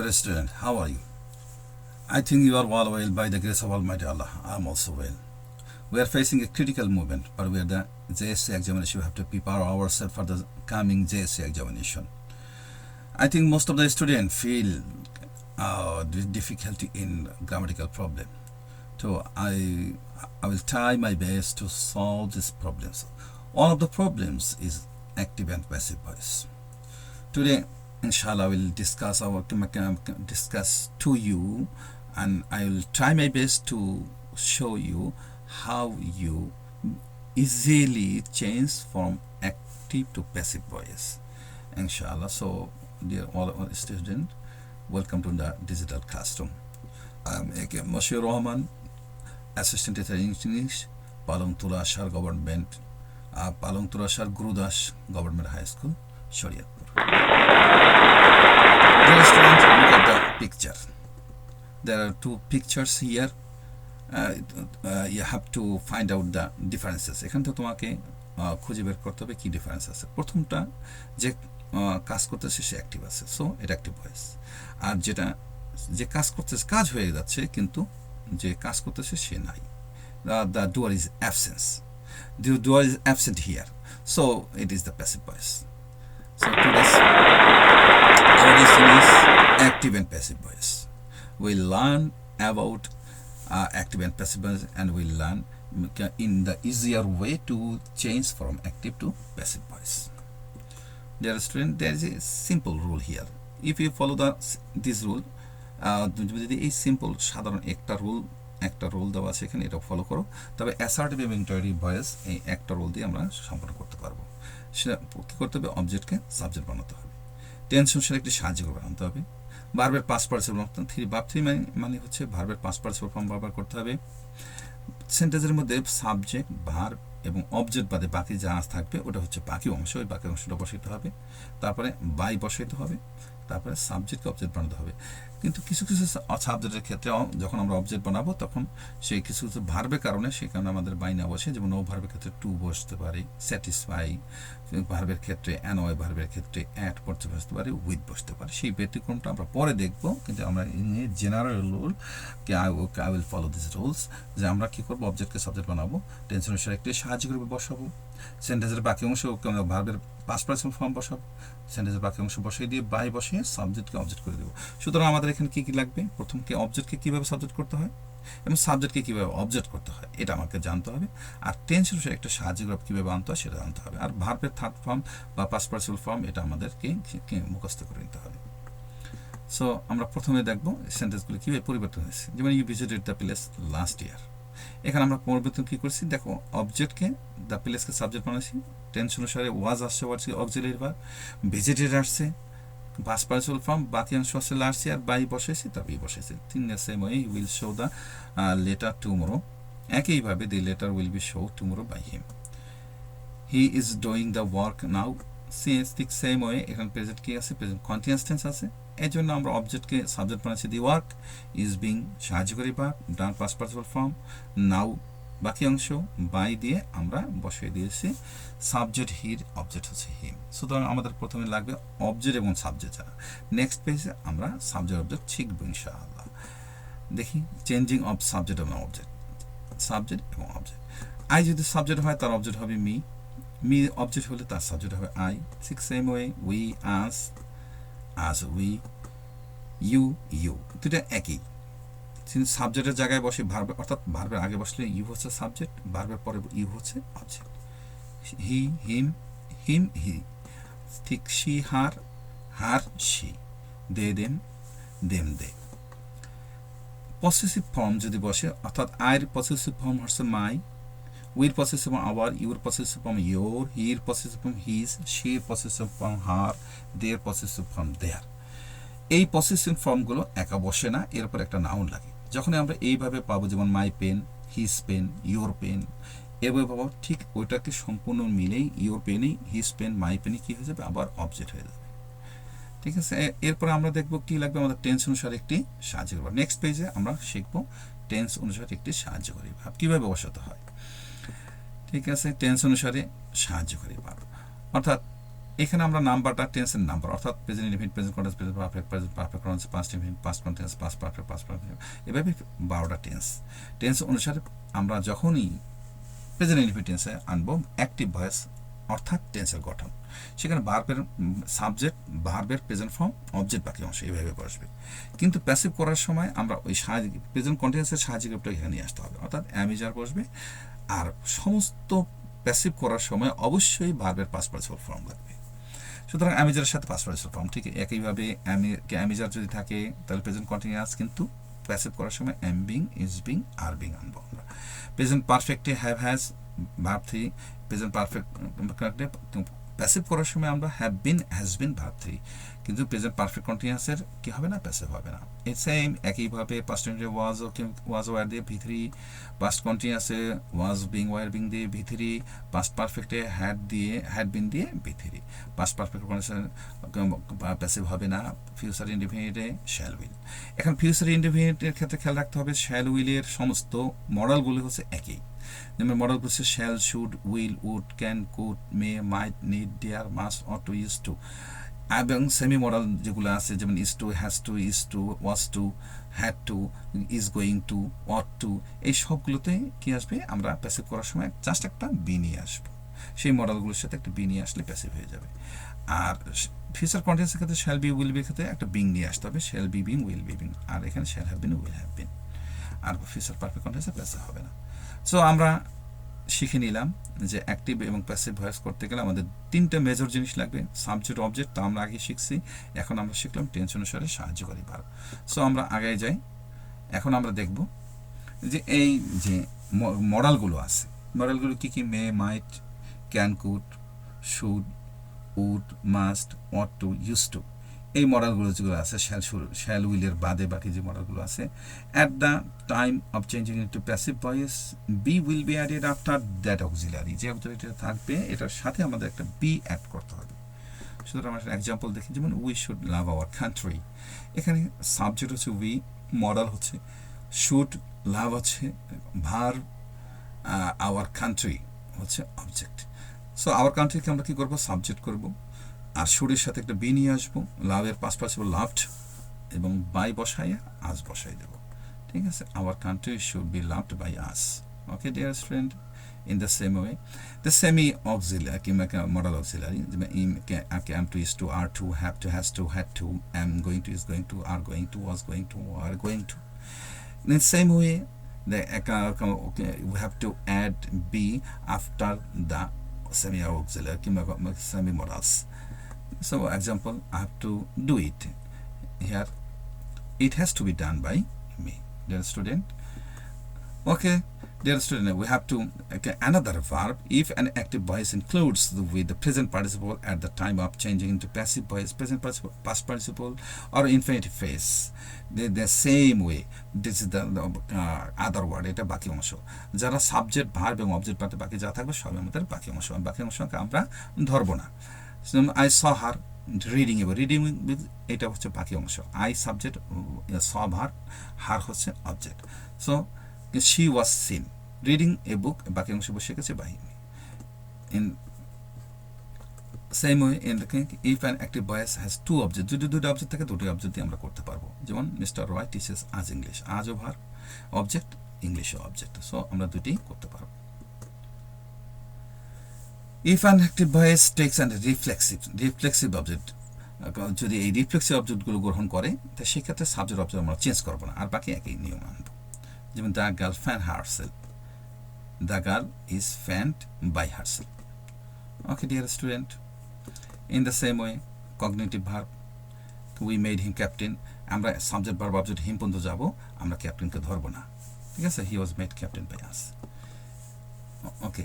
Dear student, how are you? I think you are all well by the grace of Almighty Allah. I am also well. We are facing a critical moment, but we are the JSC examination. We have to prepare ourselves for the coming JSC examination. I think most of the students feel difficulty in grammatical problem. So I will try my best to solve these problems. One of the problems is active and passive voice. Today, inshallah, I will discuss to you, and I will try my best to show you how you easily change from active to passive voice, inshallah. So, dear all students, welcome to the digital classroom. I am Moshiur Rahman, assistant teacher in English, Palongtula Shar Government, Palongtula Shar Gurudas Government High School, Shariatpur. Dear students, look at the picture. There are two pictures here. You have to find out the differences. এখান থেকে তোমাকে খুঁজে বের করতে হবে কি difference আছে। প্রথমটা যে কাজ করতেছে সে অ্যাক্টিভ আছে, সো এটা অ্যাক্টিভ ভয়েস। আর যেটা যে কাজ করতেছে কাজ হয়ে যাচ্ছে কিন্তু যে কাজ করতেছে সে নাই, the doer is absence. The doer is absent here, so it is the passive voice. So today's our lesson is active and passive voice. We learn about active and passive voice, and we learn in the easier way to change from active to passive voice. Dear student, there is a simple rule here. If you follow this rule, যদি এই simple সাধারণ একটা rule দেওয়া আছে এখানে, এটা follow করো, তবে অ্যাসার্টিভ এবং ইন্টারেটিভ ভয়েস এই একটা রুল দিয়ে আমরা সম্পন্ন করতে পারবো। সেটা কী করতে হবে? অবজেক্টকে সাবজেক্ট বানাতে হবে, টেন্স অনুসারে একটি সাহায্য করে বানাতে হবে, ভার্বের পাস্ট পার্টিসিপল ফর্ম মানে হচ্ছে ভার্বের পাস্ট পার্টিসিপল ফর্ম ব্যবহার করতে হবে। সেন্টেন্সের মধ্যে সাবজেক্ট, ভার্ব এবং অবজেক্ট বাদে বাকি যা থাকবে ওটা হচ্ছে বাকি অংশ, ওই বাকি অংশটা বসাইতে হবে, তারপরে বাই বসাইতে হবে, তারপরে সাবজেক্টকে অবজেক্ট বানাতে হবে। কিন্তু কিছু কিছু সাবজেক্টের ক্ষেত্রে যখন আমরা অবজেক্ট বানাবো তখন সেই কিছু কিছু ভার্বের কারণে সেখানে আমাদের বাই না বসে, যেমন নো ভার্বের ক্ষেত্রে টু বসতে পারে, স্যাটিসফাই ভার্বের ক্ষেত্রে, অ্যানয় ভার্বের ক্ষেত্রে অ্যাট পড়তে বসতে পারে, উইথ বসতে পারে। সেই ব্যতিক্রমটা আমরা পরে দেখব, কিন্তু আমরা general rule I will follow this rules যে আমরা কী করবো? অবজেক্টকে সাবজেক্ট বানাবো, টেন্স অনুসারে একটি সাহায্য করে বসাবো, সেন্টেন্সের বাকি অংশ ভার্বের পাস্ট পার্টিসিপল ফর্ম বসাবো, সেন্টেন্সের বাকি অংশ বসিয়ে দিয়ে বাই বসিয়ে সাবজেক্টকে অবজেক্ট করে দেবো। সুতরাং আমাদের এখানে কী কী লাগবে? প্রথমকে অবজেক্টকে কীভাবে সাবজেক্ট করতে হয় এবং সাবজেক্টকে কীভাবে অবজেক্ট করতে হয় এটা আমাকে জানতে হবে, আর টেন্স অনুসারে একটা সাহায্য করে কীভাবে আনতে হয় সেটা জানতে হবে, আর ভার্বের থার্ড ফর্ম বা পাস্ট পার্টিসিপল ফর্ম এটা আমাদেরকে মুখস্থ করে নিতে হবে। সো আমরা প্রথমে দেখবো সেন্টেন্সগুলো কীভাবে পরিবর্তন হয়েছে। যেমন you visited the place last year, এখানে আমরা পরিবর্তন কী করছি? দেখো, অবজেক্টকে দ্য প্লেসকে সাবজেক্ট বানাচ্ছি, টেন্স অনুসারে ওয়াজ আসছে, অক্সিলারি ভার্ব, ভিজিটেড আসছে, পাস্ট পার্টিসিপল ফর্ম, বাকি অংশ আসছে লাস্ট ইয়ার, বাই বসেছি, তারপরে বসেছে। তিন same way will show the letter tomorrow, একইভাবে the letter will be show tomorrow by him. He is doing the work now, ঠিক সেম ওয়ে এখানে প্রেজেন্ট কি আছে? প্রেজেন্ট কন্টিনিউয়াস টেন্স আছে, এই জন্য আমরা অবজেক্টকে সাবজেক্ট বানাচ্ছি দি ওয়ার্ক ইজ বিং সাহায্যকারী ভার্ব, ডান পাস্ট পার্টিসিপল ফর্ম, নাও বাকি অংশ, বাই দিয়ে আমরা বসিয়ে দিয়েছি সাবজেক্ট হির, অবজেক্ট হচ্ছে হিম। সুতরাং আমাদের প্রথমে লাগবে অবজেক্ট এবং সাবজেক্ট ছাড়া। নেক্সট পেজে আমরা সাবজেক্ট অবজেক্ট শিখবো ইনশাআল্লাহ। দেখি চেঞ্জিং অফ সাবজেক্ট এবং অবজেক্ট, সাবজেক্ট এবং অবজেক্ট। আই যদি সাবজেক্ট হয় তার অবজেক্ট হবে মি, মি অবজেক্ট হলে তার সাবজেক্ট হবে আই। ঠিক same way we, us, us we, you, you, দুটা একই। সাবজেক্টের জায়গায় বসে ভার্ব, অর্থাৎ ভার্বের আগে বসলে ইউ হচ্ছে সাবজেক্ট, ভার্বের পরে ইউ হচ্ছে object. He, him, him, he. ঠিক she, her, her, she. They, them, them, they. Possessive form যদি বসে, অর্থাৎ আয়ের পসেসিভ ফর্ম হচ্ছে মাই, উইর পসেসিভ ফর্ম আওয়ার, ইউর পসেসিভ ফর্ম ইয়োর, হির পসেসিভ ফর্ম হিজ, শির পসেসিভ ফর্ম হার, দের পসেসিভ ফর্ম দেয়ার। এই পসেসিভ ফর্মগুলো একা বসে না, এর উপর একটা নাউন লাগে। যখন আমরা এইভাবে পাবো, যেমন my pen, his pen, your pen, এভাবে পাবো, ঠিক ওইটাকে সম্পূর্ণ মিলেই ইয়োর পেনেই, হিজ পেন, মাই পেনে কী হয়ে যাবে? আবার অবজেক্ট হয়ে যাবে। ঠিক আছে, এরপরে আমরা দেখবো কী লাগবে? আমাদের টেন্স অনুসারে একটি সাহায্যকারী ভার্ব। নেক্সট পেজে আমরা শিখবো টেন্স অনুসারে একটি সাহায্যকারী ভার্ব কীভাবে বসাতে হয়। ঠিক আছে, টেন্স অনুসারে সাহায্যকারী ভার্ব, অর্থাৎ এখানে আমরা নাম্বারটা টেন্সের নাম্বার, অর্থাৎ present indefinite, present continuous, present perfect, present perfect continuous, past indefinite, past continuous, past perfect, past perfect, এভাবে 12টা টেন্স অনুসারে আমরা যখনই প্রেজেন্ট ইনডিফিনিট টেন্সে আনবো অ্যাক্টিভ ভয়েস অর্থাৎ টেন্সের গঠন, সেখানে ভার্বের সাবজেক্ট, ভার্বের প্রেজেন্ট ফর্ম, অবজেক্ট বাকি অংশ এইভাবে বসবে। কিন্তু প্যাসিভ করার সময় আমরা ওই প্রেজেন্ট কন্টিনিউয়াসের সাহায্যে এখানে নিয়ে আসতে হবে, অর্থাৎ অ্যামিজার বসবে। আর সমস্ত প্যাসিভ করার সময় অবশ্যই ভার্বের পাস্ট পার্টিসিপল ফর্ম লাগবে। সুতরাং অ্যামিজারের সাথে পাস্ট পার্টিসিপল ফর্ম, ঠিক একইভাবে অ্যামিজার যদি থাকে তাহলে প্রেজেন্ট কন্টিনিউয়াস, কিন্তু প্যাসিভ করার সময় am being, is being, are being আনবো আমরা। প্রেজেন্ট পারফেক্টে have, has, verb 3, present perfect passive করার সময় আমরা have been, has been, verb 3, কিন্তু প্রেজেন্ট পারফেক্ট কন্টিনিউয়াসের কি হবে না, প্যাসিভ হবে না। সেম একইভাবে পাস্ট কন্টিনিউয়াস ওয়াজ ওয়ার দিয়ে ভি3, পাস্ট কন্টিনিউয়াসে ওয়াজ বিং, ওয়ার বিং দিয়ে ভি3, পাস্ট পারফেক্টে হ্যাড বিন দিয়ে ভি3, পাস্ট পারফেক্ট কন্ডিশন প্যাসিভ হবে না। ফিউচার ইনডিফিনিটে শ্যাল উইল। এখন ফিউচার ইনডিফিনিটের ক্ষেত্রে খেয়াল রাখতে হবে শ্যাল উইলের সমস্ত মডেলগুলি হচ্ছে একই, যেমন মডেল হচ্ছে shall, should, will, would, can, could, may, might, need, dare, must, ought to, use to. এবং সেমি মডেল যেগুলো আছে যেমন is to, has to, is to, was to, had to, is going to, ought to, এই সবগুলোতে কি আসবে, আমরা passive করার সময় জাস্ট একটা বি নিয়ে আসবো। সেই মডেলগুলোর সাথে একটা বি নিয়ে আসলে প্যাসিভ হয়ে যাবে। আর ফিউচার কন্টিনিউয়াসের ক্ষেত্রে শ্যাল বি, উইল বির ক্ষেত্রে একটা বিং নিয়ে আসতে হবে, shall be being, will be being. আর এখানে shall have been, will have been. আর ফিউচার পারফেক্ট কন্টিনিউয়াসে প্যাসিভ হবে না। সো আমরা শিখে নিলাম যে অ্যাক্টিভ এবং প্যাসিভ ভয়েস করতে গেলে আমাদের 3টা মেজর জিনিস লাগবে, সাবজেক্ট, অবজেক্ট, তা আমরা আগে শিখছি। এখন আমরা শিখলাম টেন্স অনুসারে সাহায্যকারী ভার্ব। সো আমরা আগে যাই। এখন আমরা দেখব যে এই যে মডেলগুলো আছে, মডেলগুলো কী কী, may, might, can, could, should, would, must, ought to, use to, এই মডেলগুলো যেগুলো আছে শ্যাল উইলের বাদে বাকি যে মডেলগুলো আছে, at the time of changing into passive voice B will be added after that auxiliary, যে অক্সিলারিটা থাকবে এটার সাথে আমাদের একটা বি অ্যাড করতে হবে। সুতরাং আমরা এক্সাম্পল দেখি, যেমন we should love our country, এখানে সাবজেক্ট হচ্ছে উই, মডেল হচ্ছে শুড, লাভ হচ্ছে ভার্ব, আওয়ার কান্ট্রি হচ্ছে অবজেক্ট। সো আওয়ার কান্ট্রিকে আমরা কী করবো, সাবজেক্ট করবো, আর শুডের সাথে একটা বি নিয়ে আসবো, লাভের পাশ লাভড, এবং বাই বসাইয়া আস বসাই দেবো। ঠিক আছে, our country should be loved by us. Okay dear student, in the same way the semi auxiliary কিংবা modal auxiliary, am to, is to, are to, have to, has to, had to, am going to, is going to, are going to, was going to, are going to. In the same way we have to add be after the semi auxiliary কিংবা semi models. So example, I have to do it. Here it has to be done by me, dear student. Okay, dear student, we have to another verb. If an active voice includes with the present participle at the time of changing into passive voice, present participle, past participle, or infinitive phase, the same way, this is the other word, এটা বাকি অংশ। যারা subject, verb এবং object পাতে বাকি যা থাকবে সবই আমাদের বাকি অংশ। বাকি অংশকে আমরা ধরবো না। আই স হার রিডিং, এবার রিডিং এটা হচ্ছে বাকি অংশ। আই সাবজেক্ট, স ভার্ব, হার হচ্ছে object. So she was seen reading a book, বাকি অংশ বসে গেছে by. in same way in the if an active voice has two objects, যদি দুটো অবজেক্ট থাকে দুটো অবজেক্ট দিয়ে আমরা করতে পারবো। যেমন মিস্টার রয় টিচেস আজ ইংলিশ, আজও ভার্ব, অবজেক্ট, ইংলিশও অবজেক্ট। সো আমরা দুটি করতে পারবো। if an active voice takes an reflexive object, যদি এই রিফ্লেক্সিভ অবজেক্টগুলো গ্রহণ করে তা সেক্ষেত্রে সাবজেক্ট অবজেক্ট আমরা চেঞ্জ করবো না, আর বাকি একই নিয়ম আনবো। যেমন the girl fan herself, the girl is fanned by herself. Okay dear student, in the same way cognitive verb, we made him captain, আমরা সাবজেক্ট ভার্ব অবজেক্ট হিম পর্যন্ত যাবো, আমরা ক্যাপ্টেনকে ধরবো না। ঠিক আছে, he was made captain by us. Okay,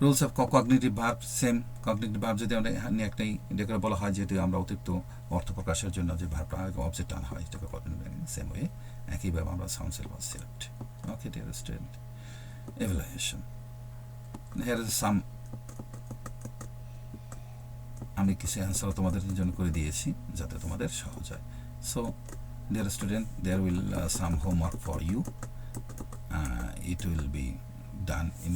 rules of cognitive verb same. Cognitive verb যদি আমরা একটাই এটা করে বলা হয়, যেহেতু আমরা অতিরিক্ত অর্থ প্রকাশের জন্য যে ভার্বটা অবজেক্ট আনা হয়, এটাকে কগনিটিভ। সেম ওয়ে একইভাবে আমরা sound cell was select. Okay dear student, evaluation. Here is some, আমি কিছু অ্যান্সার তোমাদের জন্য করে দিয়েছি যাতে তোমাদের সহজ হয়। So dear student, there will some homework for you. It will be done in